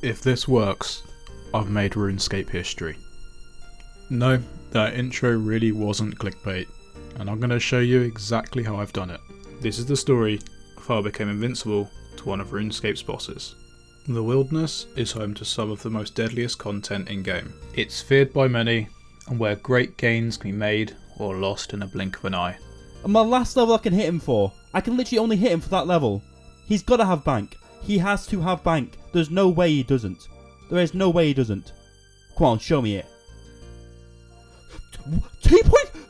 If this works, I've made RuneScape history. No, that intro really wasn't clickbait, and I'm going to show you exactly how I've done it. This is the story of how I became invincible to one of RuneScape's bosses. The wilderness is home to some of the most deadliest content in game. It's feared by many, and where great gains can be made or lost in a blink of an eye. And my last level I can hit him for, I can literally only hit him for that level. He's got to have bank. He has to have bank. There's no way he doesn't. There is no way he doesn't. Come on, show me it.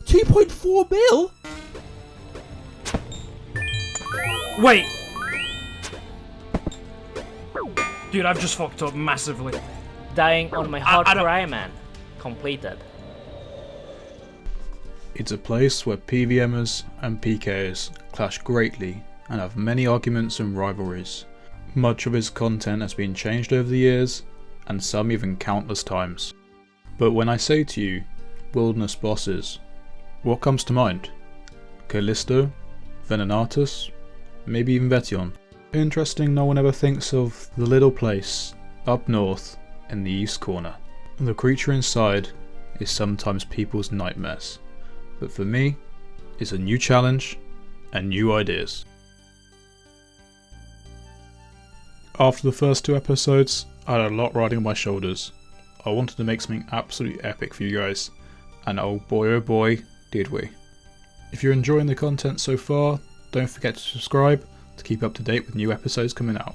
2.4 mil? Wait! Dude, I've just fucked up massively. Dying on my hardcore Iron Man. Completed. It's a place where PVMers and pkers clash greatly and have many arguments and rivalries. Much of his content has been changed over the years, and some even countless times. But when I say to you, wilderness bosses, what comes to mind? Callisto? Venenatus? Maybe even Vetion? Interesting, no one ever thinks of the little place up north in the east corner. The creature inside is sometimes people's nightmares, but for me, it's a new challenge and new ideas. After the first 2 episodes, I had a lot riding on my shoulders. I wanted to make something absolutely epic for you guys, and oh boy, did we. If you're enjoying the content so far, don't forget to subscribe to keep up to date with new episodes coming out.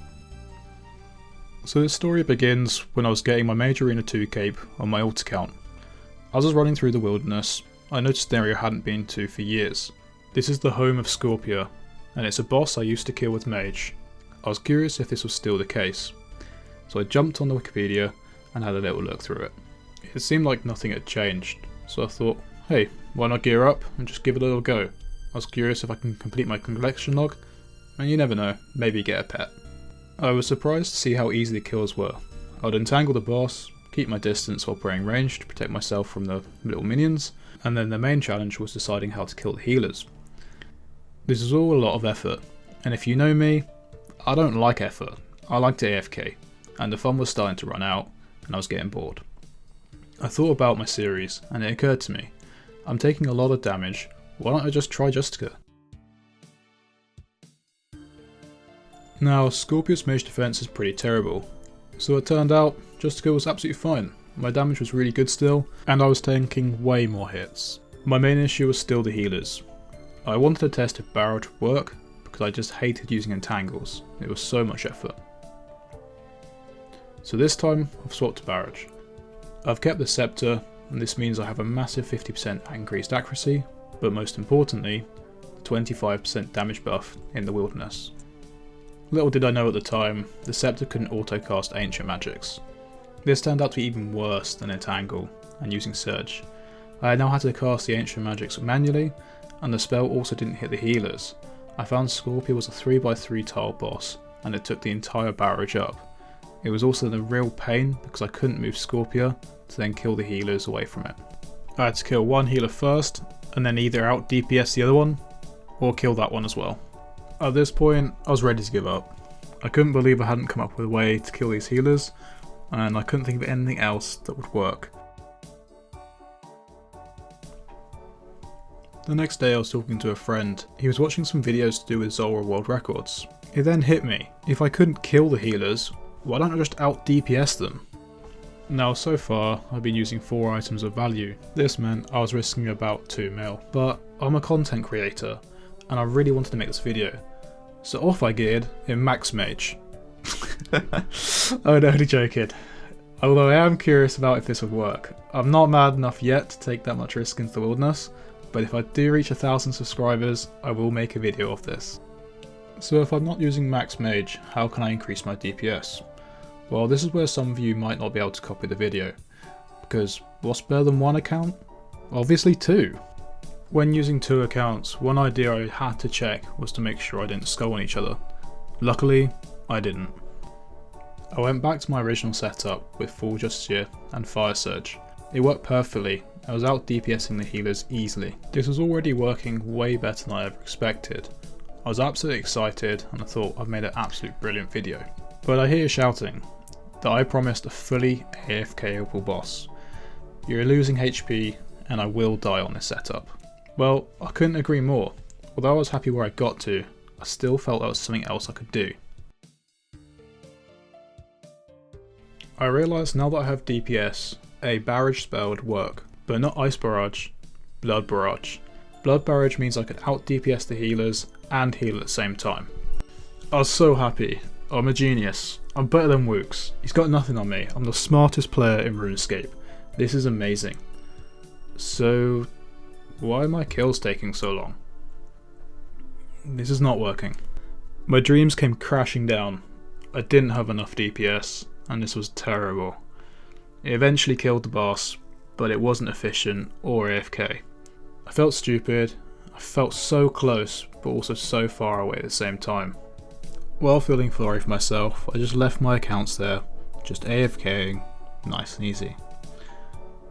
So this story begins when I was getting my Major Arena 2 cape on my alt account. As I was running through the wilderness, I noticed an area I hadn't been to for years. This is the home of Scorpia, and it's a boss I used to kill with Mage. I was curious if this was still the case, so I jumped on the Wikipedia and had a little look through it. It seemed like nothing had changed, so I thought, hey, why not gear up and just give it a little go. I was curious if I can complete my collection log, and you never know, maybe get a pet. I was surprised to see how easy the kills were. I would entangle the boss, keep my distance while playing range to protect myself from the little minions, and then the main challenge was deciding how to kill the healers. This is all a lot of effort, and if you know me, I don't like effort. I like to AFK, and the fun was starting to run out, and I was getting bored. I thought about my series, and it occurred to me, I'm taking a lot of damage, why don't I just try Justica? Now, Scorpia's mage defense is pretty terrible, so it turned out Justica was absolutely fine. My damage was really good still, and I was taking way more hits. My main issue was still the healers. I wanted to test if Barrage would work, because I just hated using entangles. It was so much effort. So this time, I've swapped to Barrage. I've kept the Scepter, and this means I have a massive 50% increased accuracy, but most importantly, the 25% damage buff in the wilderness. Little did I know at the time, the Scepter couldn't auto-cast ancient magics. This turned out to be even worse than Entangle and using Surge. I now had to cast the ancient magics manually, and the spell also didn't hit the healers. I found Scorpia was a 3x3 tile boss, and it took the entire barrage up. It was also a real pain because I couldn't move Scorpia to then kill the healers away from it. I had to kill one healer first, and then either out DPS the other one, or kill that one as well. At this point, I was ready to give up. I couldn't believe I hadn't come up with a way to kill these healers, and I couldn't think of anything else that would work. The next day I was talking to a friend. He was watching some videos to do with Zora world records. It then hit me, if I couldn't kill the healers, why don't I just out DPS them? Now so far I've been using 4 items of value. This meant I was risking about 2 mil. But I'm a content creator, and I really wanted to make this video. So off I geared in Max Mage. I'm only joking. Although I am curious about if this would work. I'm not mad enough yet to take that much risk into the wilderness, but if I do reach 1,000 subscribers, I will make a video of this. So if I'm not using Max Mage, how can I increase my DPS? Well, this is where some of you might not be able to copy the video, because what's better than 1 account? Obviously 2. When using 2 accounts, one idea I had to check was to make sure I didn't skull on each other. Luckily, I didn't. I went back to my original setup with full Justiciar and Fire Surge. It worked perfectly. I was out DPSing the healers easily. This was already working way better than I ever expected. I was absolutely excited and I thought I've made an absolute brilliant video. But I hear you shouting, that I promised a fully AFK-able boss. You're losing HP and I will die on this setup. Well, I couldn't agree more. Although I was happy where I got to, I still felt there was something else I could do. I realised now that I have DPS, a barrage spell would work, but not Ice Barrage, Blood Barrage. Blood Barrage means I could out DPS the healers and heal at the same time. I was so happy. I'm a genius. I'm better than Wooks. He's got nothing on me. I'm the smartest player in RuneScape. This is amazing. So, why are my kills taking so long? This is not working. My dreams came crashing down. I didn't have enough DPS, and this was terrible. It eventually killed the boss, but it wasn't efficient or AFK. I felt stupid. I felt so close, but also so far away at the same time. While feeling sorry for myself, I just left my accounts there, just AFKing, nice and easy.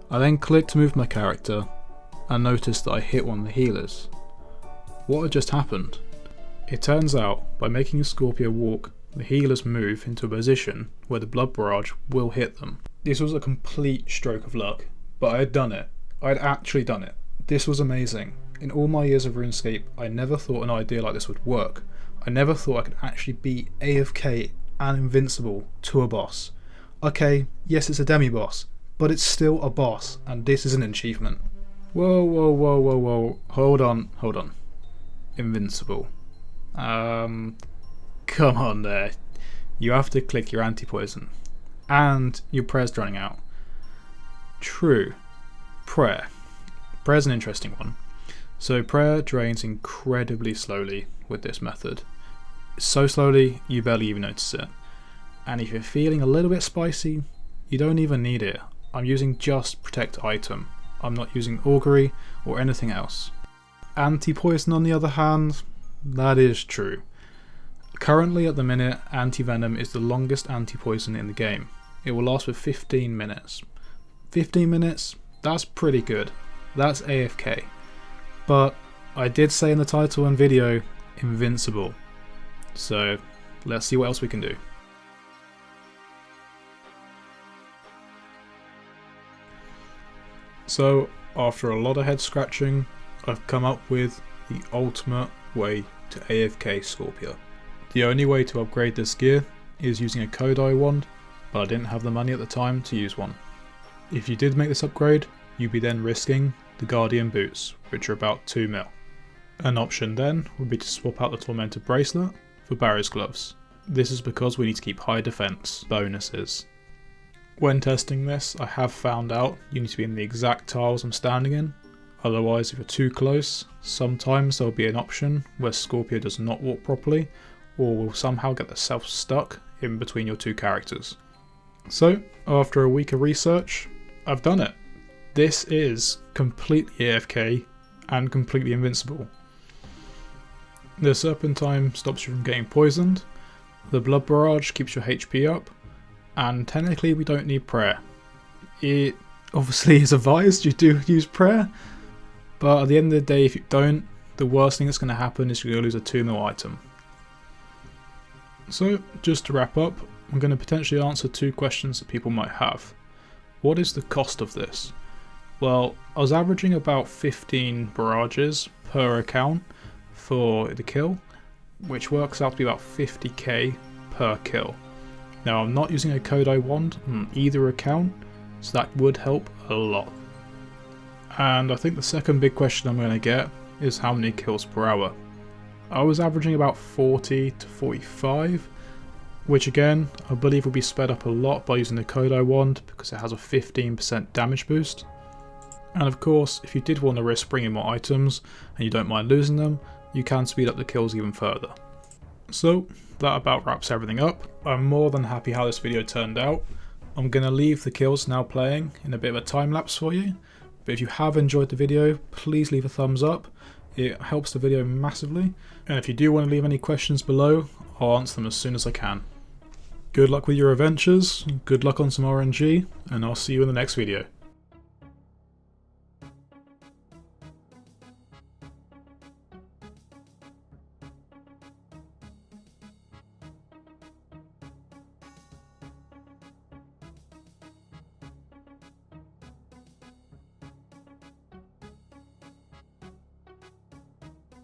I then clicked to move my character, and noticed that I hit one of the healers. What had just happened? It turns out, by making a Scorpia walk, the healers move into a position where the Blood Barrage will hit them. This was a complete stroke of luck, but I had done it. I had actually done it. This was amazing. In all my years of RuneScape, I never thought an idea like this would work. I never thought I could actually beat AFK and Invincible to a boss. Okay, yes it's a demi-boss, but it's still a boss, and this is an achievement. Whoa, hold on. Invincible. Come on there. You have to click your anti-poison. And your prayer's running out. True. Prayer. Prayer's an interesting one. So prayer drains incredibly slowly with this method. So slowly you barely even notice it. And if you're feeling a little bit spicy, you don't even need it. I'm using just protect item. I'm not using augury or anything else. Anti-poison on the other hand, that is true. Currently at the minute, anti-venom is the longest anti-poison in the game. It will last for 15 minutes. 15 minutes? That's pretty good. That's AFK. But I did say in the title and video, invincible. So let's see what else we can do. So after a lot of head scratching, I've come up with the ultimate way to AFK Scorpia. The only way to upgrade this gear is using a Kodai wand, but I didn't have the money at the time to use one. If you did make this upgrade, you'd be then risking the Guardian boots, which are about 2 mil. An option then would be to swap out the Tormented bracelet for Barry's gloves. This is because we need to keep high defense bonuses. When testing this, I have found out you need to be in the exact tiles I'm standing in. Otherwise, if you're too close, sometimes there'll be an option where Scorpia does not walk properly, or will somehow get themselves stuck in between your two characters. So, after a week of research, I've done it. This is completely AFK and completely invincible. The Serpentine stops you from getting poisoned, the Blood Barrage keeps your HP up, and technically we don't need prayer. It obviously is advised you do use prayer, but at the end of the day if you don't, the worst thing that's going to happen is you're going to lose a 2 mil item. So, just to wrap up, I'm going to potentially answer 2 questions that people might have. What is the cost of this? Well, I was averaging about 15 barrages per account for the kill, which works out to be about 50k per kill. Now I'm not using a Kodai wand on either account, so that would help a lot. And I think the second big question I'm going to get is how many kills per hour. I was averaging about 40 to 45, which again I believe will be sped up a lot by using the Kodai wand because it has a 15% damage boost. And of course, if you did want to risk bringing more items and you don't mind losing them, you can speed up the kills even further. So that about wraps everything up. I'm more than happy how this video turned out. I'm going to leave the kills now playing in a bit of a time lapse for you, but if you have enjoyed the video, please leave a thumbs up. It helps the video massively, and if you do want to leave any questions below, I'll answer them as soon as I can. Good luck with your adventures, good luck on some RNG, and I'll see you in the next video.